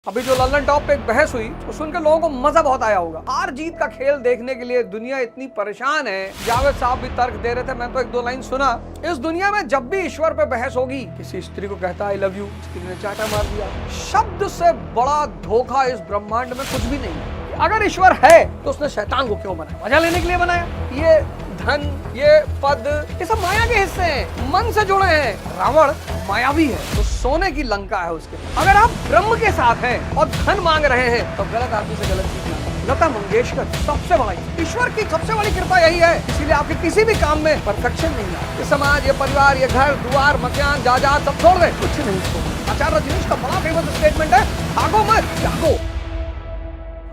अभी जो लल्लन टॉप पे एक बहस हुई तो सुन के लोगों को मजा बहुत आया होगा। हार जीत का खेल देखने के लिए दुनिया इतनी परेशान है। जावेद साहब भी तर्क दे रहे थे, मैं तो एक दो लाइन सुना। इस दुनिया में जब भी ईश्वर पे बहस होगी, किसी स्त्री को कहता आई लव यू, स्त्री ने चाटा मार दिया। शब्द से बड़ा धोखा इस ब्रह्मांड में कुछ भी नहीं है। अगर ईश्वर है तो उसने शैतान को क्यों बनाया? मजा लेने के लिए बनाया? ये धन, ये पद, ये सब माया के हिस्से हैं, मन से जुड़े हैं। रावण मायावी है, तो सोने की लंका है उसके। अगर आप ब्रह्म के साथ हैं और धन मांग रहे हैं तो गलत आदमी से गलत चीज मांगना। लता मंगेशकर सबसे बड़ा, ईश्वर की सबसे बड़ी कृपा यही है, इसीलिए आपके किसी भी काम में परफेक्शन नहीं है। ये समाज, ये परिवार, ये घर द्वार, मकान, जायदाद सब छोड़ दे, कुछ नहीं छोड़। आचार्य रजनीश का बड़ा फेमस स्टेटमेंट है, भागो मत, जागो।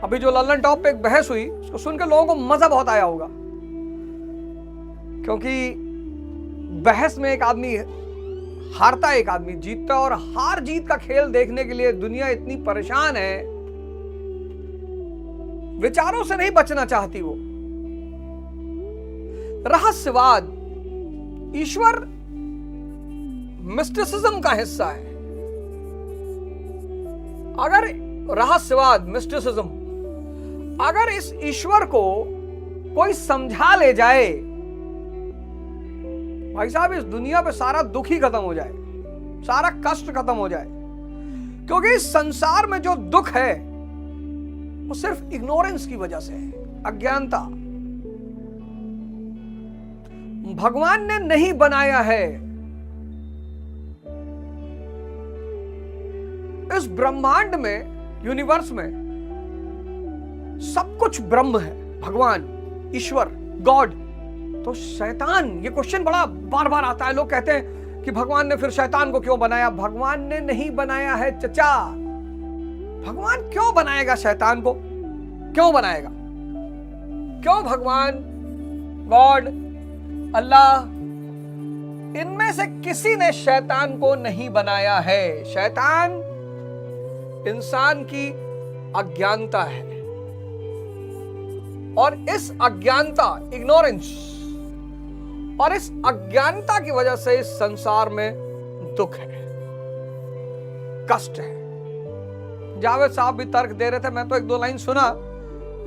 अभी जो लल्लन टॉप पे एक बहस हुई, उसको सुन के लोगों को मजा बहुत आया होगा, क्योंकि बहस में एक आदमी हारता है, एक आदमी जीतता, और हार जीत का खेल देखने के लिए दुनिया इतनी परेशान है। विचारों से नहीं बचना चाहती वो। रहस्यवाद, ईश्वर मिस्टिसिज्म का हिस्सा है। अगर रहस्यवाद, मिस्टिसिज्म, अगर इस ईश्वर को कोई समझा ले जाए, भाई साहब इस दुनिया पे सारा दुख ही खत्म हो जाए, सारा कष्ट खत्म हो जाए। क्योंकि इस संसार में जो दुख है वो सिर्फ इग्नोरेंस की वजह से है, अज्ञानता। भगवान ने नहीं बनाया है। इस ब्रह्मांड में, यूनिवर्स में सब कुछ ब्रह्म है, भगवान, ईश्वर, गॉड। तो शैतान, ये क्वेश्चन बड़ा बार बार आता है। लोग कहते हैं कि भगवान ने फिर शैतान को क्यों बनाया? भगवान ने नहीं बनाया है चचा। भगवान क्यों बनाएगा शैतान को? क्यों बनाएगा? क्यों भगवान, गॉड, अल्लाह, इनमें से किसी ने शैतान को नहीं बनाया है। शैतान इंसान की अज्ञानता है, और इस अज्ञानता, इग्नोरेंस, और इस अज्ञानता की वजह से इस संसार में दुख है, कष्ट है। जावेद साहब भी तर्क दे रहे थे, मैं तो एक दो लाइन सुना।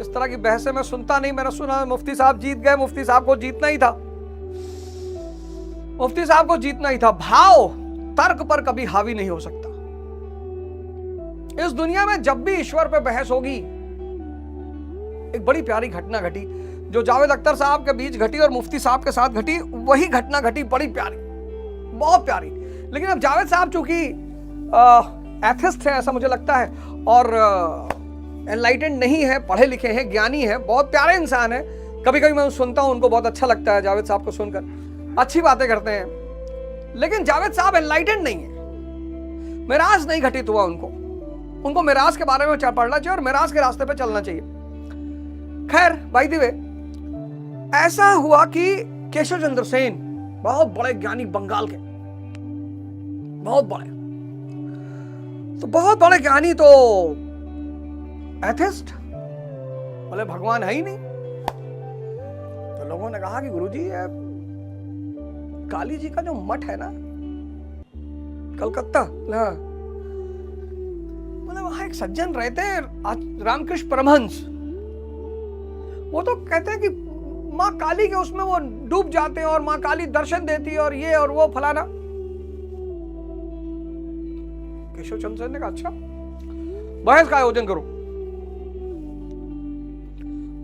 इस तरह की बहसें मैं सुनता नहीं। मैंने सुना मुफ्ती साहब जीत गए, मुफ्ती साहब को जीतना ही था, मुफ्ती साहब को जीतना ही था। भाव तर्क पर कभी हावी नहीं हो सकता। इस दुनिया में जब भी ईश्वर पे बहस होगी, एक बड़ी प्यारी घटना घटी जो जावेद अख्तर साहब के बीच घटी और मुफ्ती साहब के साथ घटी। वही घटना घटी, बड़ी प्यारी, बहुत प्यारी। लेकिन अब जावेद साहब चूंकि एथिस्ट है ऐसा मुझे लगता है, और एनलाइटेंड नहीं है, पढ़े लिखे हैं, ज्ञानी है, बहुत प्यारे इंसान है। कभी कभी मैं सुनता हूं, उनको बहुत अच्छा लगता है जावेद साहब को सुनकर, अच्छी बातें करते हैं। लेकिन जावेद साहब एनलाइटेंड नहीं है, मिराज नहीं घटित हुआ उनको मिराज के बारे में पढ़ना चाहिए और मिराज के रास्ते पे चलना चाहिए। खैर, बाय द वे, ऐसा हुआ कि केशव चंद्र सेन, बहुत बड़े ज्ञानी, बंगाल के बहुत बड़े, तो बहुत बड़े ज्ञानी, तो एथिस्ट, बोले भगवान है ही नहीं। तो लोगों ने कहा कि गुरुजी, ये काली जी का जो मठ है ना कलकत्ता, बोले वहां एक सज्जन रहते हैं, रामकृष्ण परमहंस। वो तो कहते हैं कि माँ काली के उसमें वो डूब जाते हैं और माँ काली दर्शन देती है और ये और वो फलाना। केशव चंद्र सेन ने कहा अच्छा, बहस का आयोजन करो,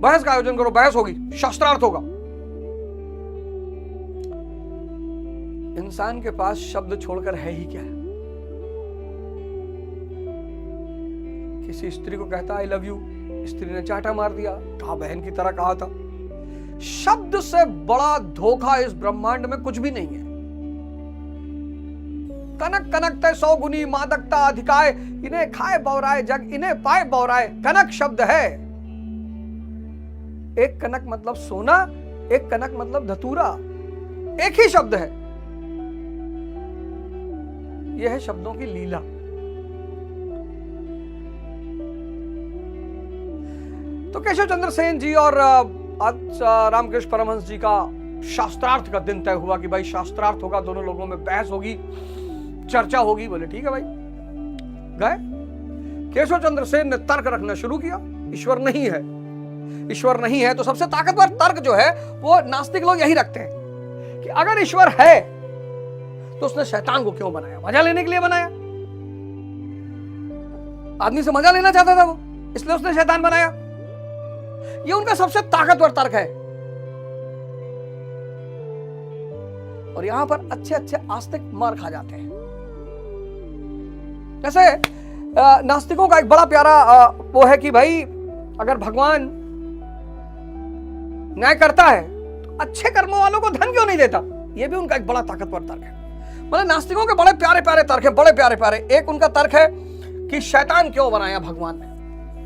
बहस का आयोजन करो, बहस होगी, शास्त्रार्थ होगा। इंसान के पास शब्द छोड़कर है ही क्या? किसी स्त्री को कहता आई लव यू, स्त्री ने चाटा मार दिया, कहा बहन की तरह कहा था। शब्द से बड़ा धोखा इस ब्रह्मांड में कुछ भी नहीं है। कनक कनकते 100 गुनी मादकता अधिकाय, इन्हें खाए बौराए जग, इन्हें पाए बौराए। कनक शब्द है, एक कनक मतलब सोना, एक कनक मतलब धतूरा, एक ही शब्द है। यह है शब्दों की लीला। तो केशव चंद्र सेन जी और रामकृष्ण परमहंस जी का शास्त्रार्थ का दिन तय हुआ कि भाई शास्त्रार्थ होगा, दोनों लोगों में बहस होगी, चर्चा होगी। बोले ठीक है भाई। गए, केशव चंद्र सेन ने तर्क रखना शुरू किया, ईश्वर नहीं है, ईश्वर नहीं है। तो सबसे ताकतवर तर्क जो है वो नास्तिक लोग यही रखते हैं कि अगर ईश्वर है तो उसने शैतान को क्यों बनाया? मजा लेने के लिए बनाया। आदमी से मजा लेना चाहता था वो, इसलिए उसने शैतान बनाया। ये उनका सबसे ताकतवर तर्क है। और यहां पर अच्छे अच्छे आस्तिक मार खा जाते हैं। जैसे नास्तिकों का एक बड़ा प्यारा वो है कि भाई अगर भगवान न्याय करता है तो अच्छे कर्मों वालों को धन क्यों नहीं देता? ये भी उनका एक बड़ा ताकतवर तर्क है। मतलब नास्तिकों के बड़े प्यारे प्यारे तर्क है, बड़े प्यारे प्यारे। एक उनका तर्क है कि शैतान क्यों बनाया भगवान ने,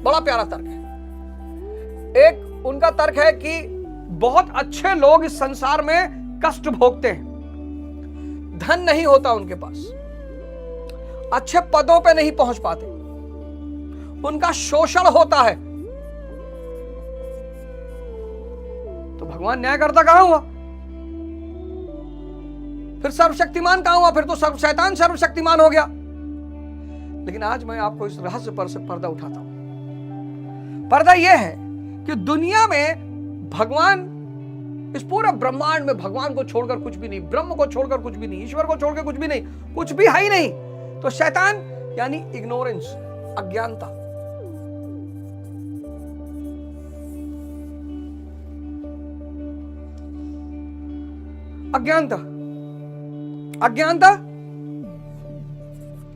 बड़ा प्यारा तर्क है। एक उनका तर्क है कि बहुत अच्छे लोग इस संसार में कष्ट भोगते हैं, धन नहीं होता उनके पास, अच्छे पदों पे नहीं पहुंच पाते, उनका शोषण होता है। तो भगवान न्याय करता कहां हुआ? फिर सर्वशक्तिमान कहां हुआ? फिर तो शैतान सर्वशक्तिमान हो गया। लेकिन आज मैं आपको इस रहस्य पर से पर्दा उठाता हूं। पर्दा यह है कि दुनिया में भगवान, इस पूरे ब्रह्मांड में भगवान को छोड़कर कुछ भी नहीं, ब्रह्म को छोड़कर कुछ भी नहीं, ईश्वर को छोड़कर कुछ भी नहीं, कुछ भी है ही नहीं। तो शैतान यानी इग्नोरेंस, अज्ञानता। अज्ञानता, अज्ञानता,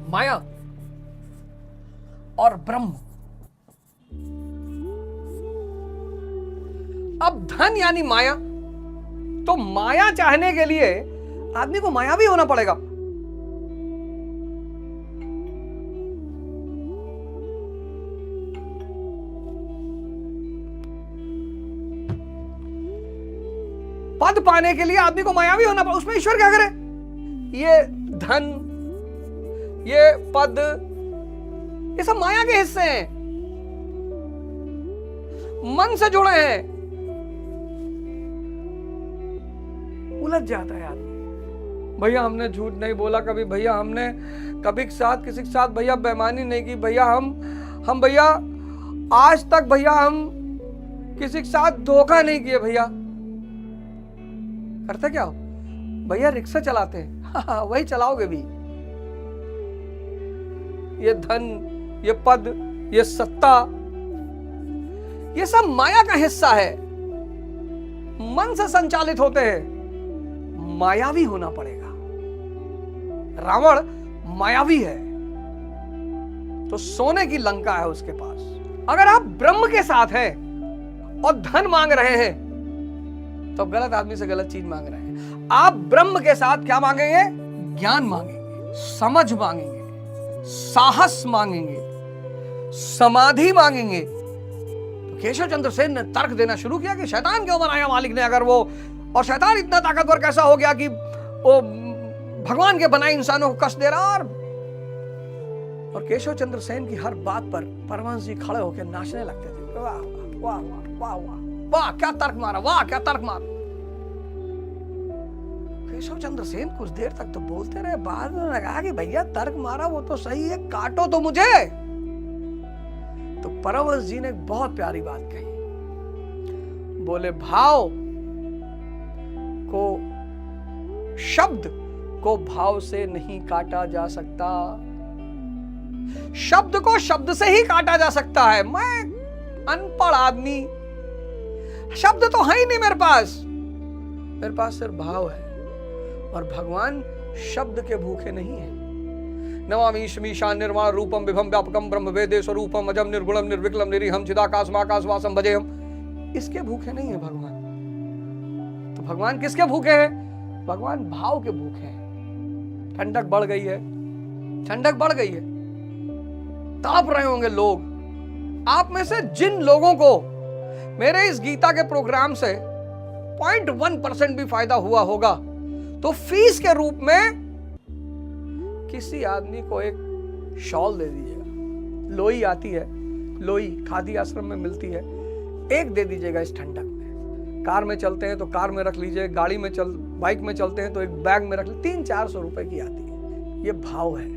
माया और ब्रह्म। अब धन यानी माया, तो माया चाहने के लिए आदमी को मायावी होना पड़ेगा। पद पाने के लिए आदमी को मायावी होना पड़ेगा। उसमें ईश्वर क्या करे? ये धन, ये पद, ये सब माया के हिस्से हैं, मन से जुड़े हैं। उलझ जाता है आदमी। भैया हमने झूठ नहीं बोला कभी, भैया हमने कभी किसी के साथ भैया बेईमानी नहीं की, भैया हम भैया आज तक भैया हम किसी के साथ धोखा नहीं किए। भैया करते क्या हो? भैया रिक्शा चलाते हैं। वही चलाओगे भी। ये धन, ये पद, ये सत्ता, ये सब माया का हिस्सा है, मन से संचालित होते हैं। मायावी होना पड़ेगा। रावण मायावी है, तो सोने की लंका है उसके पास। अगर आप ब्रह्म के साथ हैं और धन मांग रहे हैं तो गलत आदमी से गलत चीज मांग रहे हैं। आप ब्रह्म के साथ क्या मांगेंगे? ज्ञान मांगेंगे, समझ मांगेंगे, साहस मांगेंगे, समाधि मांगेंगे। तो केशव चंद्र सेन ने तर्क देना शुरू किया कि शैतान क्यों बनाया मालिक ने? अगर वो, और शैतान इतना ताकतवर कैसा हो गया कि वो भगवान के बनाए इंसानों को कष्ट दे रहा। और केशव चंद्र सेन की हर बात पर परमहंस जी खड़े होकर नाचने लगते थे। वाह वाह वाह वाह वाह, क्या तर्क मारा, वाह क्या तर्क मारा। केशव चंद्र सेन कुछ देर तक तो बोलते रहे, बाद में लगा कि भैया तर्क मारा वो तो सही है, काटो तो मुझे। तो परमहंस जी ने एक बहुत प्यारी बात कही। बोले भाव को, शब्द को भाव से नहीं काटा जा सकता, शब्द को शब्द से ही काटा जा सकता है। मैं अनपढ़ आदमी, शब्द तो है ही नहीं मेरे पास सिर्फ भाव है। और भगवान शब्द के भूखे नहीं है। नमामि ईशमीशान निर्वाण रूपम विभम व्यापकम ब्रह्म वेदे स्वरूपम अजम निर्गुणम निर्विकलम निरीहम चिदाकाशमाकाश वासम भजेहम। इसके भूखे नहीं है भगवान। तो भगवान किसके भूखे हैं? भगवान भाव के भूखे हैं। ठंडक बढ़ गई है, ठंडक बढ़ गई है, तड़प रहे होंगे लोग। आप में से जिन लोगों को मेरे इस गीता के प्रोग्राम से 0.1% भी फायदा हुआ होगा, तो फीस के रूप में किसी आदमी को एक शॉल दे दीजिएगा। लोई आती है, लोई खादी आश्रम में मिलती है, एक दे दीजिएगा इस ठंडक में। कार में चलते हैं तो कार में रख लीजिए, गाड़ी में बाइक में चलते हैं तो एक बैग में रख लीजिए। 300-400 रुपए की आती है। ये भाव है।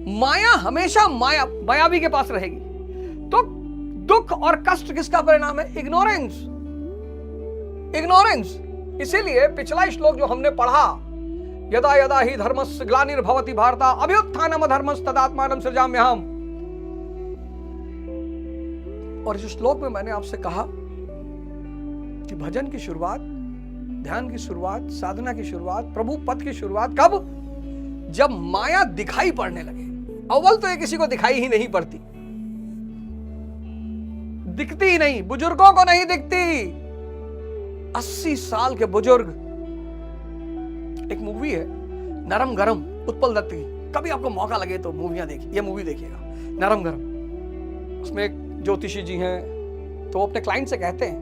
माया हमेशा मायावी के पास रहेगी। तो दुख और कष्ट किसका परिणाम है? इग्नोरेंस। इसीलिए पिछला श्लोक जो हमने पढ़ा, यदा यदा ही धर्मस्य ग्लानिर्भवति भारत अभ्युत्थानम धर्मस्तदात्मानं सृजाम्यहम्, और इस श्लोक में मैंने आपसे कहा कि भजन की शुरुआत, ध्यान की शुरुआत, साधना की शुरुआत, प्रभु पद की शुरुआत कब? जब माया दिखाई पड़ने लगे। अव्वल तो ये किसी को दिखाई ही नहीं पड़ती, दिखती ही नहीं, बुजुर्गों को नहीं दिखती। 80 साल के बुजुर्ग, एक मूवी है नरम गरम, उत्पल दत्त की, कभी आपको मौका लगे तो मूवियां देखिए, ये मूवी देखिएगा, नरम गरम। उसमें एक ज्योतिषी जी हैं, तो वो अपने क्लाइंट से कहते हैं,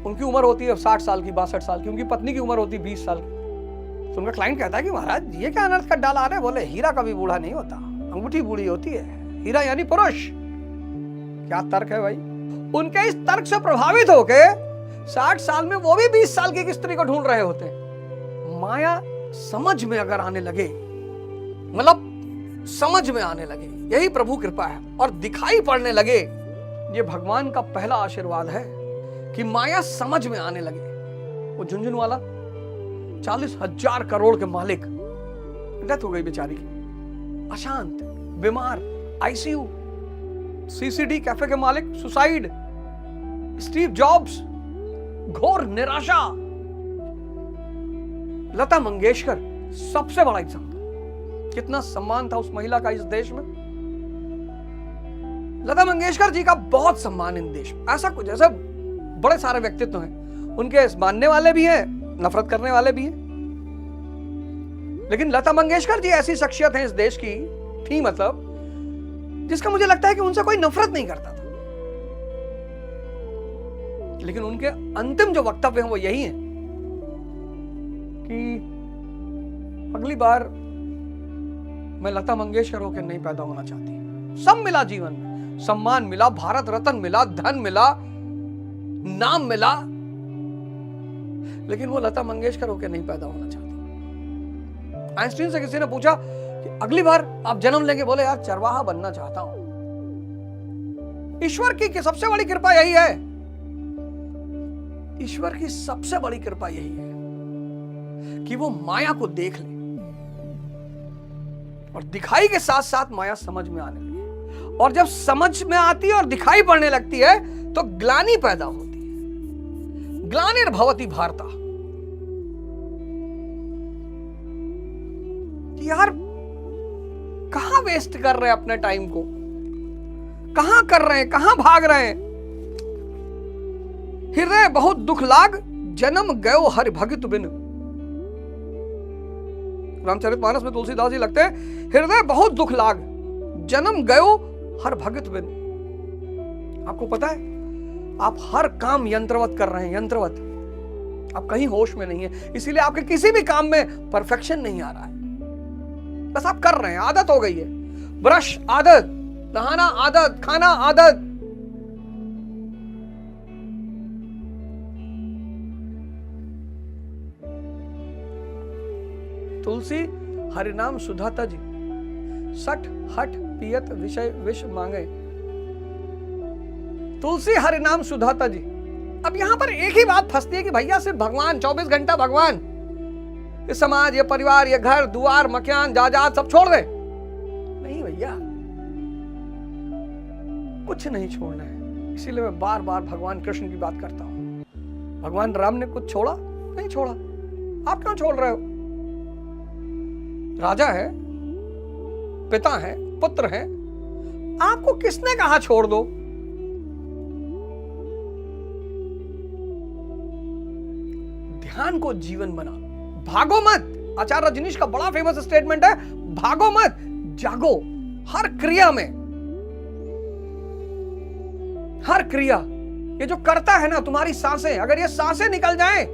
उनकी उम्र होती है 60 साल की, 62 साल की, उनकी पत्नी की उम्र होती है 20 साल की। तो उनका क्लाइंट कहता है कि महाराज ये क्या अनर्थ का डाल आ रहा है? बोले हीरा कभी बूढ़ा नहीं होता, अंगूठी बूढ़ी होती है, हीरा यानी पुरुष। क्या तर्क है भाई? उनके इस तर्क से प्रभावित होके 60 साल में वो भी 20 साल की एक स्त्री को ढूंढ रहे होते हैं। माया समझ में अगर आने लगे, मतलब समझ में आने लगे, यही प्रभु कृपा है, और दिखाई पड़ने लगे, ये भगवान का पहला आशीर्वाद है कि माया समझ में आने लगे। वो झुंझुन वाला 40,000 करोड़ के मालिक, डेथ हो गई बेचारी की, अशांत, बीमार, आईसीयू। सीसीडी कैफे के मालिक, सुसाइड। स्टीव जॉब्स, घोर निराशा। लता मंगेशकर, सबसे बड़ा एग्जाम्पल। कितना सम्मान था उस महिला का इस देश में। लता मंगेशकर जी का बहुत सम्मान इन देश में। ऐसा कुछ, ऐसा बड़े सारे व्यक्तित्व हैं, उनके मानने वाले भी हैं, नफरत करने वाले भी हैं, लेकिन लता मंगेशकर जी ऐसी शख्सियत है इस देश की थी, मतलब जिसका मुझे लगता है कि उनसे कोई नफरत नहीं करता था। लेकिन उनके अंतिम जो वक्तव्य हैं वो यही है कि अगली बार मैं लता मंगेशकर होकर नहीं पैदा होना चाहती। सब मिला जीवन में, सम्मान मिला, भारत रत्न मिला, धन मिला, नाम मिला, लेकिन वो लता मंगेशकर होकर नहीं पैदा होना चाहती। आइंस्टीन से किसी ने पूछा कि अगली बार आप जन्म लेंगे? बोले यार चरवाहा बनना चाहता हूं। ईश्वर की सबसे बड़ी कृपा यही है, ईश्वर की सबसे बड़ी कृपा यही है कि वो माया को देख ले, और दिखाई के साथ साथ माया समझ में आने लगे। और जब समझ में आती है और दिखाई पड़ने लगती है तो ग्लानि पैदा होती है। ग्लानिर्भवति भारत। यार कहां वेस्ट कर रहे हैं अपने टाइम को, कहां कर रहे हैं, कहां भाग रहे हैं। हृदय बहुत दुख लाग, जन्म गयो हरि भगत बिन। रामचरितमानस में तुलसीदास जी लगते हैं, हृदय बहुत दुख लाग, जन्म गयो हर भगत बिन। आपको पता है, आप हर काम यंत्रवत कर रहे हैं, यंत्रवत। आप कहीं होश में नहीं है, इसीलिए आपके किसी भी काम में परफेक्शन नहीं आ रहा है। बस आप कर रहे हैं, आदत हो गई है। ब्रश आदत, नहाना आदत, खाना आदत। तुलसी हरिनाम सुधा तज, सठ हठ पियत विषय विष मांगे। तुलसी हरिनाम सुधा तज। अब यहां पर एक ही बात फंसती है कि भैया सिर्फ भगवान, 24 घंटा भगवान, ये समाज, ये परिवार, ये घर दुआर, मकान, जायदाद सब छोड़ दे। नहीं भैया, कुछ नहीं छोड़ना है। इसीलिए मैं बार बार भगवान कृष्ण की बात करता हूं। भगवान राम ने कुछ छोड़ा? नहीं छोड़ा। आप क्यों छोड़ रहे हो? राजा है, पिता है, पुत्र है, आपको किसने कहा छोड़ दो? ध्यान को जीवन बना, भागो मत। आचार्य रजनीश का बड़ा फेमस स्टेटमेंट है, भागो मत, जागो। हर क्रिया में, हर क्रिया, ये जो करता है ना, तुम्हारी सांसें, अगर ये सांसें निकल जाएं,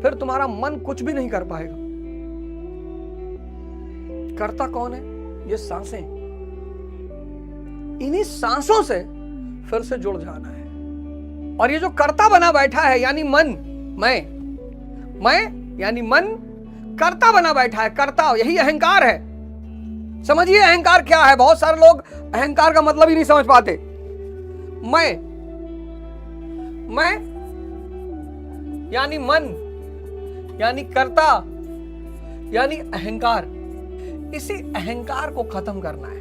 फिर तुम्हारा मन कुछ भी नहीं कर पाएगा। करता कौन है? ये सांसें। इन्हीं सांसों से फिर से जुड़ जाना है। और ये जो कर्ता बना बैठा है, यानी मन, मैं यानी मन कर्ता बना बैठा है। कर्ता, यही अहंकार है। समझिए अहंकार क्या है। बहुत सारे लोग अहंकार का मतलब ही नहीं समझ पाते। मैं यानी मन, यानी कर्ता, यानी अहंकार। इसी अहंकार को खत्म करना है।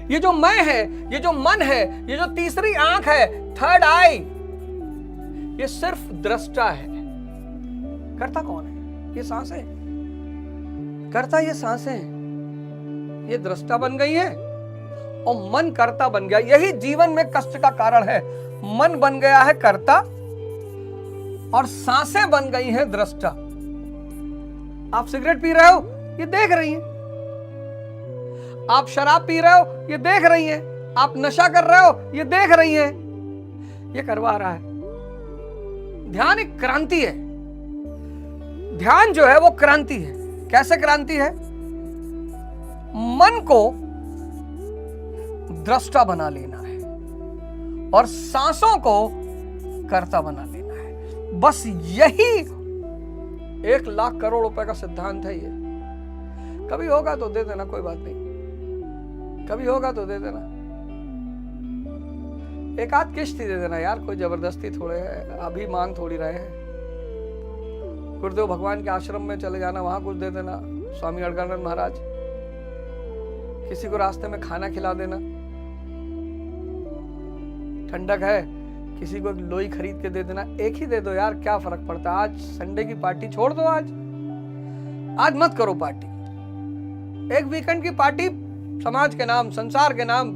ये जो मैं है, ये जो मन है, ये जो तीसरी आंख है, थर्ड आई, ये सिर्फ दृष्टा है। कर्ता कौन है? ये सांसें। कर्ता ये सांसें हैं। ये दृष्टा बन गई है और मन कर्ता बन गया। यही जीवन में कष्ट का कारण है। मन बन गया है कर्ता और सांसें बन गई हैं दृष्टा। आप सिगरेट पी रहे हो, ये देख रही हैं। आप शराब पी रहे हो, ये देख रही हैं। आप नशा कर रहे हो, ये देख रही हैं। ये करवा रहा है। ध्यान एक क्रांति है। ध्यान जो है वो क्रांति है। कैसे क्रांति है? मन को दृष्टा बना लेना है और सांसों को कर्ता बना लेना है। बस यही 1,00,000 करोड़ रुपए का सिद्धांत है। ये कभी होगा तो दे देना, कोई बात नहीं। कभी होगा तो दे देना। एक आध किश्त ही दे देना यार, कोई जबरदस्ती थोड़े है। अभी मांग थोड़ी रहे हैं। गुरुदेव भगवान के आश्रम में चले जाना, वहां कुछ दे देना। स्वामी अड़गड़ानंद महाराज, किसी को रास्ते में खाना खिला देना। ठंडक है, किसी को एक लोई खरीद के दे देना। एक ही दे दो यार, क्या फर्क पड़ता है। आज संडे की पार्टी छोड़ दो। आज मत करो पार्टी। एक वीकेंड की पार्टी समाज के नाम, संसार के नाम,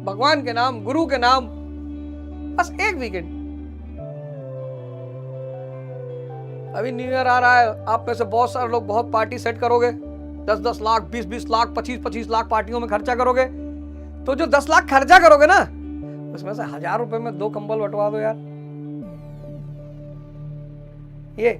भगवान के नाम, गुरु के नाम, बस एक वीकेंड। अभी न्यू ईयर आ रहा है। आप में से बहुत सारे लोग बहुत पार्टी सेट करोगे। 10-10 लाख, 20-20 लाख, 25-25 लाख पार्टियों में खर्चा करोगे। तो जो 10 लाख खर्चा करोगे ना, उसमें से 1,000 रुपए में 2 कंबल बंटवा दो यार। ये